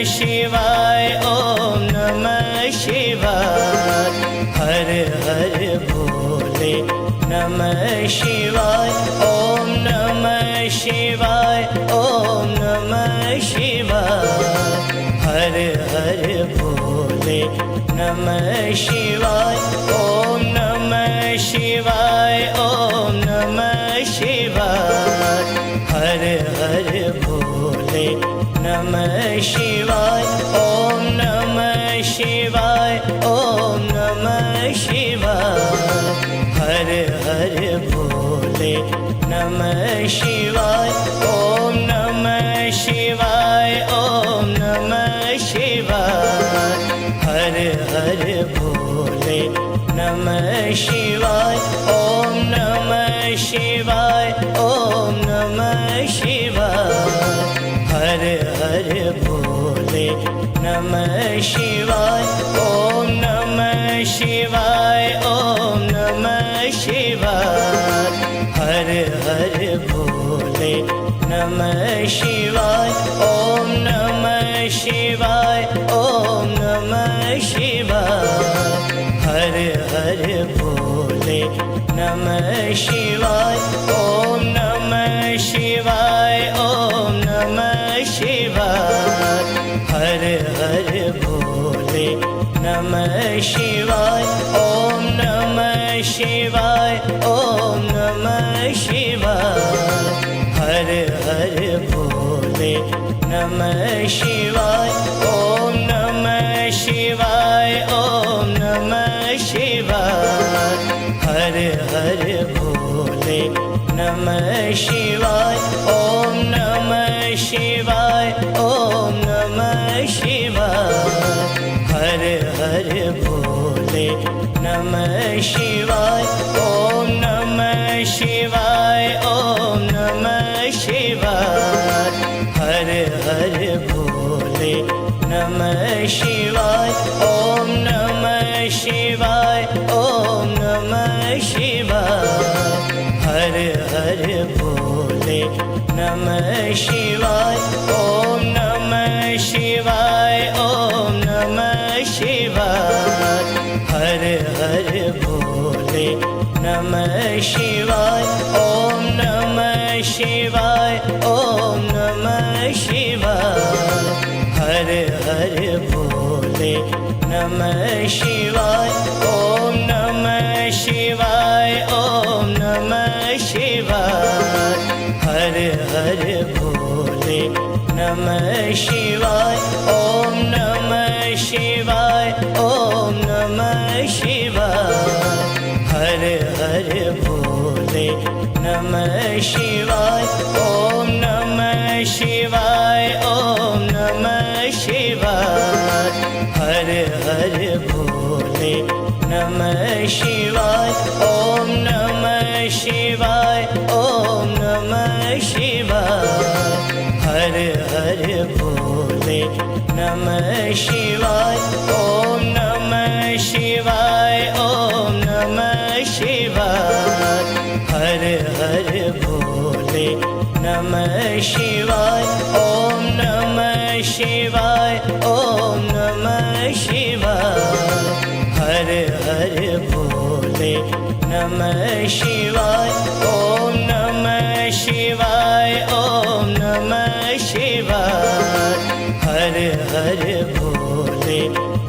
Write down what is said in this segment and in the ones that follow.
शिवाय ओम नमः शिवाय। हर हर भोले नमः शिवाय ओम नमः शिवाय ओम नमः शिवाय। हर हर भोले नमः शिवाय ओम नमः शिवाय ओम नमः शिवाय। हर हर भोले नमः शिवाय ओम नमः शिवाय ओम नमः शिवाय। हर हर भोले नमः शिवाय ओम नमः शिवाय ओम नमः शिवाय। हर हर भोले नमः शिवाय ओम नमः शिवाय ओम नमः शिवाय। हर हर भोले नमः शिवाय ओम नमः शिवाय ओम नमः शिवाय। हर हर भोले नमः शिवाय ओम नमः शिवाय ओम नमः शिवाय। हर हर भोले नमः शिवाय ओम नमः शिवाय ओम नमः शिवाय। हर हर भोले नमः शिवाय ओम नमः शिवाय ओम नमः शिवाय। हर हर भोले नमः शिवाय ओम नमः शिवाय ओम नमः शिवाय। हर हर भोले नमः शिवाय ओम नमः शिवाय ओम नमः शिवाय। हर हर भोले नमः शिवाय ओम नमः शिवाय ओम नमः शिवाय। हर हर भोले नमः शिवाय ओम नमः शिवाय ओम नमः शिवाय। हर हर भोले नमः शिवाय ओम नमः शिवाय ओम नमः शिवाय। हर हर भोले नमः शिवाय ओम नमः शिवाय ओम नमः शिवाय। हर हर भोले नमः शिवाय ओम नमः शिवाय ओम नमः शिवाय। हर हर भोले नमः शिवाय ओम नमः शिवाय ओम नमः शिवाय। हर हर भोले नमः शिवाय ओम नमः शिवाय ओम नमः शिवाय। हर हर भोले नमः शिवाय ओम नमः शिवाय ओम नमः शिवाय। हर हर भोले नमः शिवाय ओम नमः शिवाय ओम नमः शिवाय। हर हर भोले नमः शिवाय ओम नमः शिवाय ओम नमः शिवाय। हर हर भोले नमः शिवाय ओम नमः शिवाय ओम नमः शिवाय। हर हर भोले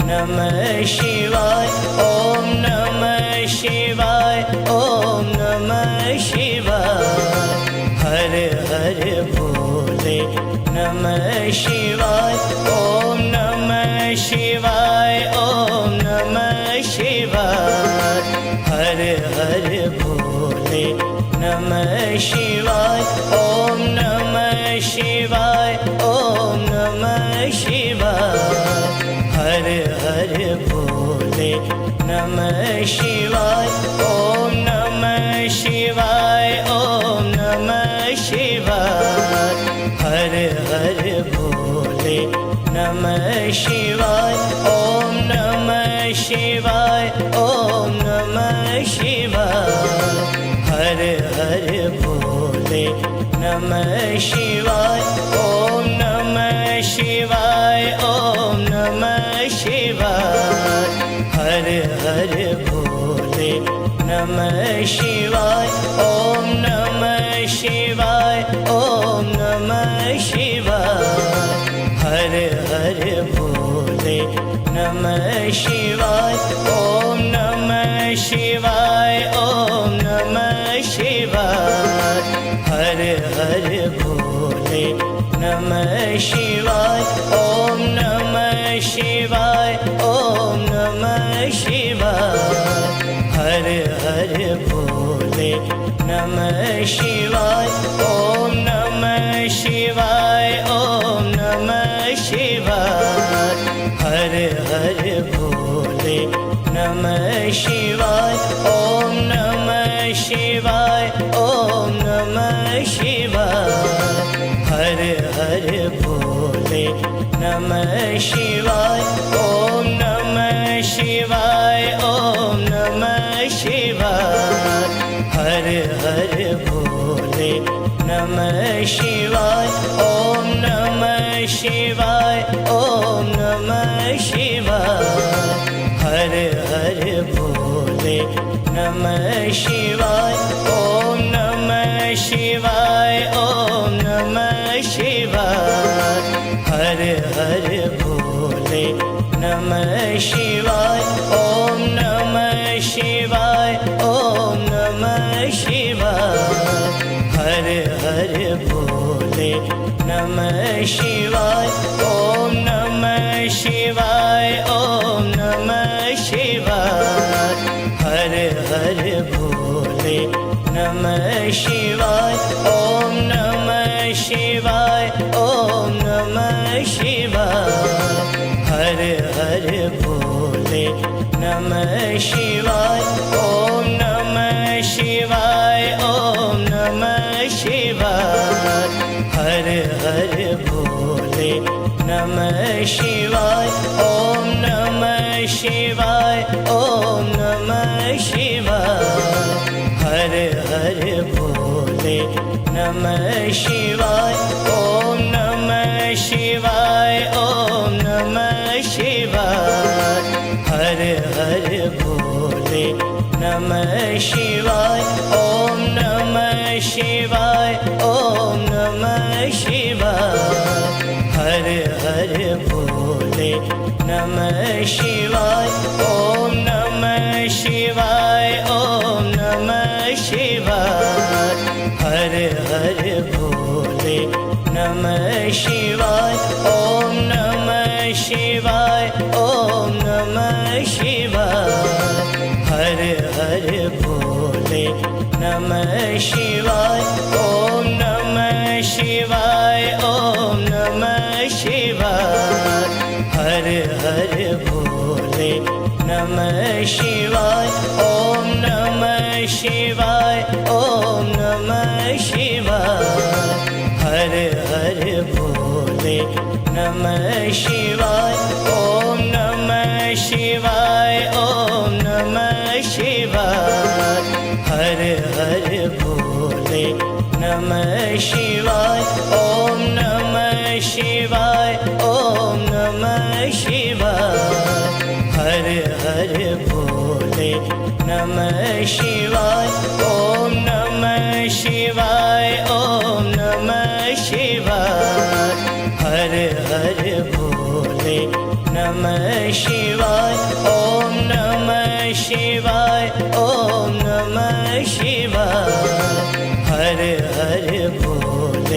नमः शिवाय ओम नमः शिवाय ओम नमः शिवाय। हर हर भोले नमः शिवाय ओम नमः शिवाय ओम नमः शिवाय। हर हर भोले नमः शिवाय ओम नमः शिवाय ओम नमः शिवाय। हर हर भोले नमः शिवाय ओम नमः शिवाय ओम नमः शिवाय। हर हर भोले नमः शिवाय ओम नमः शिवाय ओम नमः शिवाय। हर हर भोले नमः शिवाय ओम नमः शिवाय हर भोले नमः शिवाय ओम नमः शिवाय ओम नमः शिवाय हर हर भोले नमः शिवाय ओम नमः शिवाय ओम नमः शिवाय हर हर भोले नमः शिवाय ओम नमः शिवाय ओम नमः शिवाय हर हर भोले नमः शिवाय ओम नमः शिवाय ओम नमः शिवाय हर हर भोले नमः शिवाय ओम नमः शिवाय ओम नमः शिवाय हर हर भोले नमः शिवाय ओम नमः शिवाय ओम नमः शिवाय हर हर भोले नमः शिवाय ओम नमः शिवाय ओम नमः शिवाय हर हर भोले नमः शिवाय ओम नमः शिवाय ओम नमः शिवाय हर हर भोले नमः शिवाय ओम नमः शिवाय ओम नमः शिवाय हर हर भोले नमः शिवाय ओम नमः शिवाय ओम नमः शिवाय हर हर भोले नमः शिवाय ओम नमः शिवाय ओम नमः शिवाय हर हर भोले नमः शिवाय ओम नमः शिवाय ओम नमः शिवाय हर हर भोले नमः शिवाय ओम नमः शिवाय ओम नमः शिवाय हर हर भोले नमः शिवाय ओम नमः शिवाय ओम नमः शिवाय हर हर भोले नमः शिवाय ओम नमः शिवाय ओम नमः शिवाय हर हर भोले नमः शिवाय ओम नमः शिवाय ओम नमः शिवाय हर हर भोले नमः शिवाय ओम नमः शिवाय ओम नमः शिवाय हर हर भोले नमः शिवाय ओम नमः शिवाय ओम नमः शिवाय हर हर भोले नमः शिवाय ओम नमः शिवाय ओम नमः शिवाय हर हर भोले नमः शिवाय ओम नमः शिवाय ओम नमः शिवाय हर हर भोले नमः शिवाय ओम नमः शिवाय ओम नमः शिवाय हर हर भोले नमः शिवाय ओम नमः शिवाय ओम नमः शिवाय हर हर भोले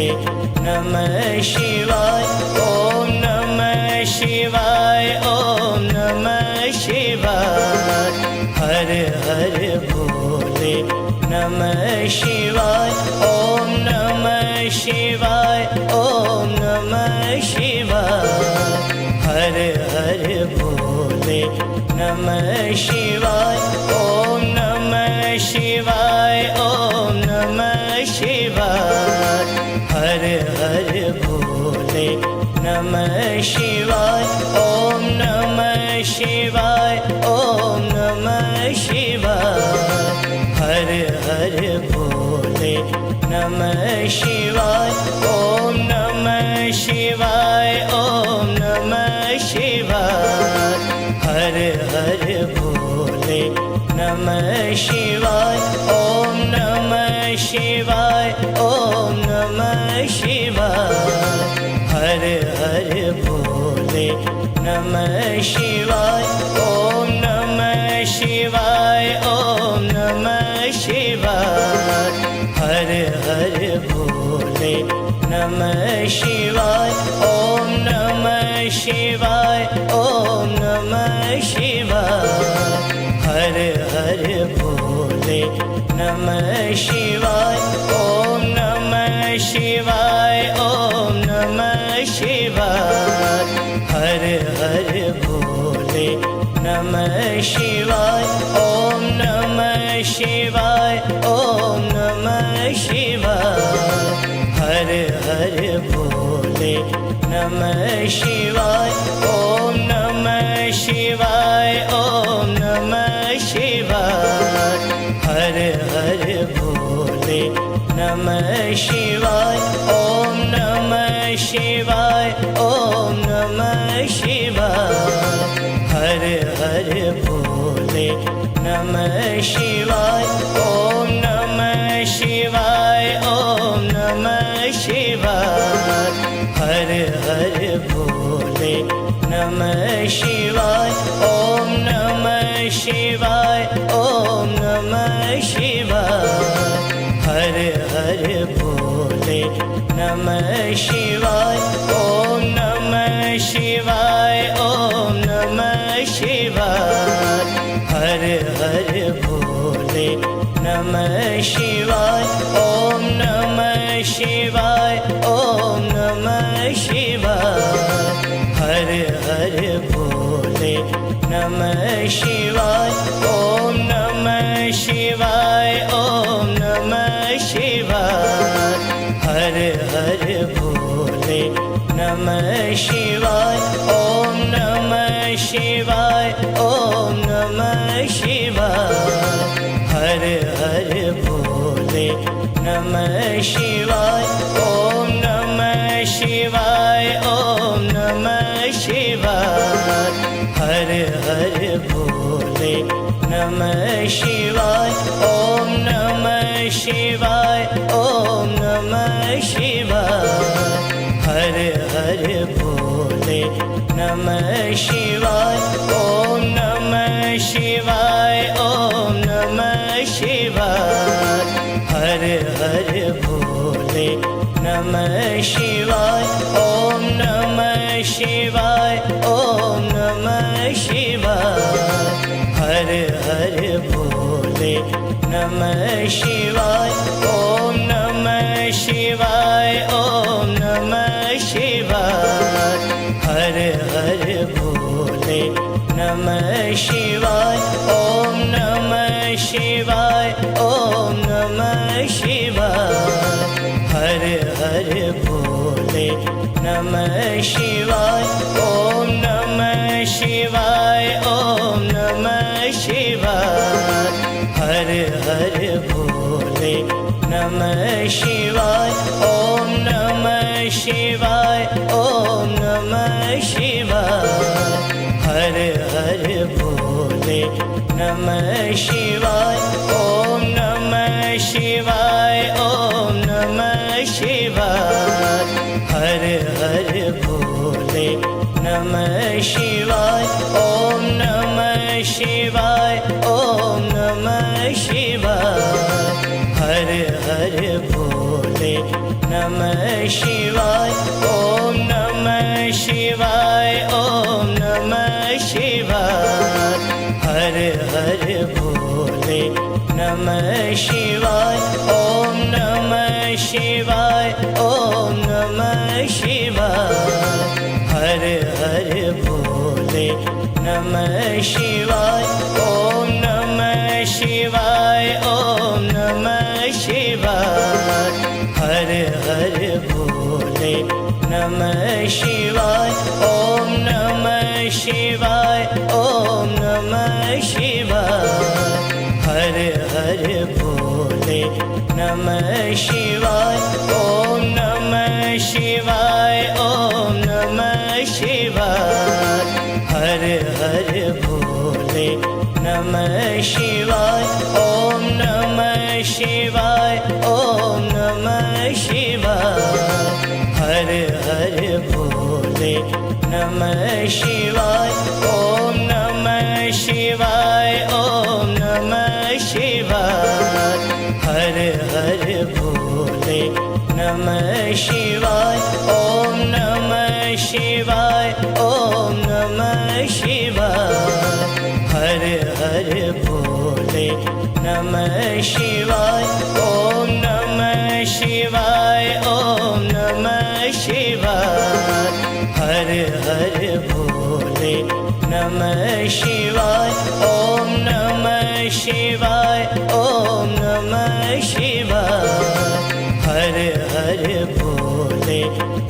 नमः शिवाय ओम नमः शिवाय ओम नमः शिवाय हर हर भोले नमः शिवाय ओम नमः शिवाय ओम नमः शिवाय हर हर भोले नमः शिवाय ओम नमः शिवाय ओम नमः शिवाय हर हर भोले नमः शिवाय ओम नमः शिवाय ओम नमः शिवाय हर हर भोले नमः शिवाय ओम नमः शिवाय ओम नमः शिवाय हर हर भोले नमः शिवाय ओम नमः शिवाय ओम नमः शिवाय हर हर हर भोले नमः शिवाय ओम नमः शिवाय ओम नमः शिवाय हर हर भोले नमः शिवाय ओम नमः शिवाय ओम नमः शिवाय हर हर भोले नमः शिवाय ओम नमः शिवाय ओम नमः शिवाय हर हर भोले नमः शिवाय ओम नमः शिवाय ओम नमः शिवाय हर हर भोले नमः शिवाय ओम नमः शिवाय ओम नमः शिवाय हर हर भोले नमः शिवाय ओम नमः शिवाय ओम नमः शिवाय हर हर भोले नमः शिवाय ओम नमः शिवाय ओम नमः शिवाय हर हर भोले नमः शिवाय ओम नमः शिवाय ओम नमः शिवाय हर हर भोले नमः शिवाय ओम नमः शिवाय ओम नमः शिवाय हर हर भोले नमः शिवाय ओम नमः शिवाय ओम नमः शिवाय हर हर भोले नमः शिवाय ओम नमः शिवाय ओम नमः शिवाय हर हर भोले नमः शिवाय ओम नमः शिवाय ओम नमः शिवाय हर हर भोले नमः शिवाय ओम नमः शिवाय ओम नमः शिवाय हर हर भोले नमः शिवाय ओम नमः शिवाय ओम नमः शिवाय हर हर भोले नमः शिवाय ओम नमः शिवाय ओम नमः शिवाय हर हर भोले नमः शिवाय ओम नमः शिवाय ओम नमः शिवाय हर हर भोले नमः शिवाय ओम नमः शिवाय ओम नमः शिवाय हर हर भोले नमः शिवाय ओम नमः शिवाय ओम नमः शिवाय हर हर भोले नमः शिवाय ओम नमः शिवाय ओम नमः शिवाय हर हर भोले नमः शिवाय ओम नमः शिवाय ओम नमः शिवाय हर हर भोले नमः शिवाय ओम नमः शिवाय ओम नमः शिवाय हर हर भोले नमः शिवाय ओम नमः शिवाय ओम नमः शिवाय हर हर भोले नमः शिवाय ओम नमः शिवाय ओम नमः शिवाय हर हर भोले नमः शिवाय ओम नमः शिवाय ओम नमः शिवाय हर हर भोले नमः शिवाय ओम नमः शिवाय ओम नमः शिवाय हर हर भोले नमः शिवाय ओम नमः शिवाय ओम नमः शिवाय हर हर भोले नमः शिवाय ओम नमः शिवाय ओम नमः शिवाय हर हर भोले नमः शिवाय ओम नमः शिवाय ओम नमः शिवाय हर हर भोले भोले नमः शिवाय ओम नमः शिवाय ओम नमः शिवाय हर हर भोले नमः शिवाय ओम नमः शिवाय ओम नमः शिवाय हर हर भोले नमः शिवाय ओम नमः शिवाय ओम नमः शिवाय हर हर भोले नमः शिवाय ओम नमः शिवाय ओम नमः शिवाय हर हर भोले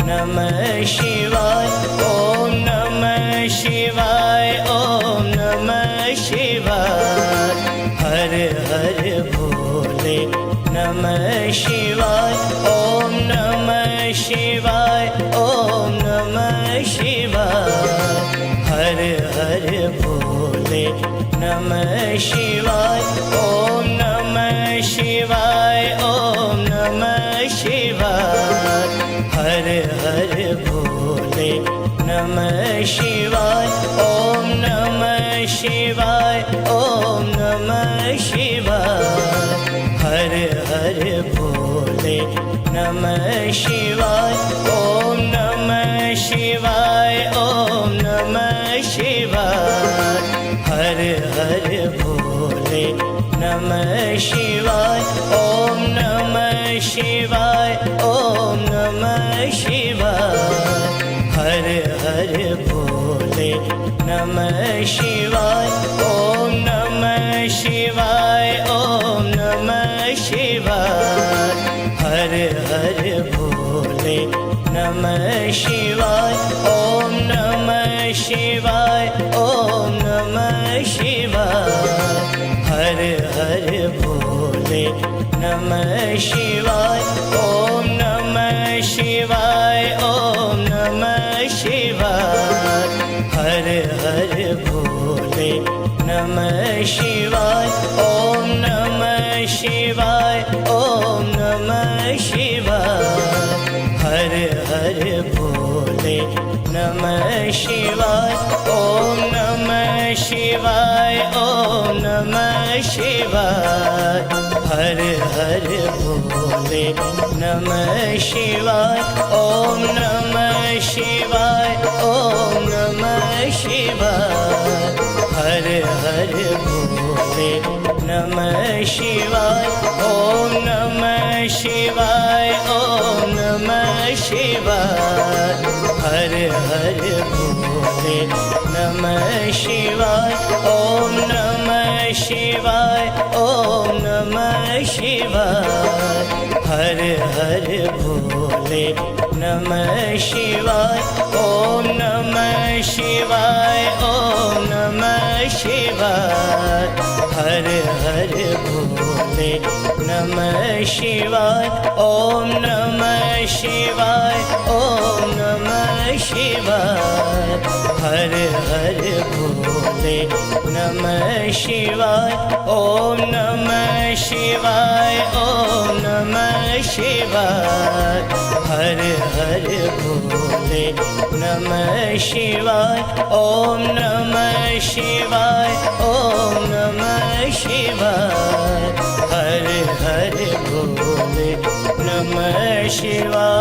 नमः शिवाय ओम नमः शिवाय ओम नमः शिवाय हर हर भोले नमः शिवाय ओम नमः शिवाय ओम नमः शिवाय हर हर भोले नमः शिवाय ओम नमः शिवाय ओम नमः शिवाय हर हर भोले नमः शिवाय ओम नमः शिवाय ओम नमः शिवाय हर हर भोले नमः शिवाय ओम नमः शिवाय ओम नमः शिवाय हर हर भोले नमः शिवाय ओम नमः शिवाय ओम नमः शिवाय हर हर भोले नमः शिवाय ओम नमः शिवाय ओम नमः शिवाय हर हर भोले नमः शिवाय ओम नमः शिवाय ओम नमः शिवाय हर हर भोले नमः शिवाय ओम नमः शिवाय ओम नमः शिवाय हर हर भोले नमः शिवाय ओम नमः शिवाय ओम नमः शिवाय हर हर भोले नमः शिवाय ओम नमः शिवाय ओम नमः शिवाय हर हर भोले नमः शिवाय ओम नमः शिवाय ओम नमः शिवाय हर हर भोले नमः शिवाय ओम नमः शिवाय ओम नमः शिवाय हर हर भोले नमः शिवाय ओम नमः शिवाय ओम नमः शिवाय हर हर भोले नमः शिवाय ओम नमः शिवाय ओम नमः शिवाय हर हर भोले नमः शिवाय ओम नमः शिवाय ओम नमः शिवाय हर हर भोले नमः शिवाय ओम नमः शिवाय ओम नमः शिवाय हर हर भोले नमः शिवाय ओम नमः शिवाय ओम नमः शिवाय हर हर भोले नमः शिवाय।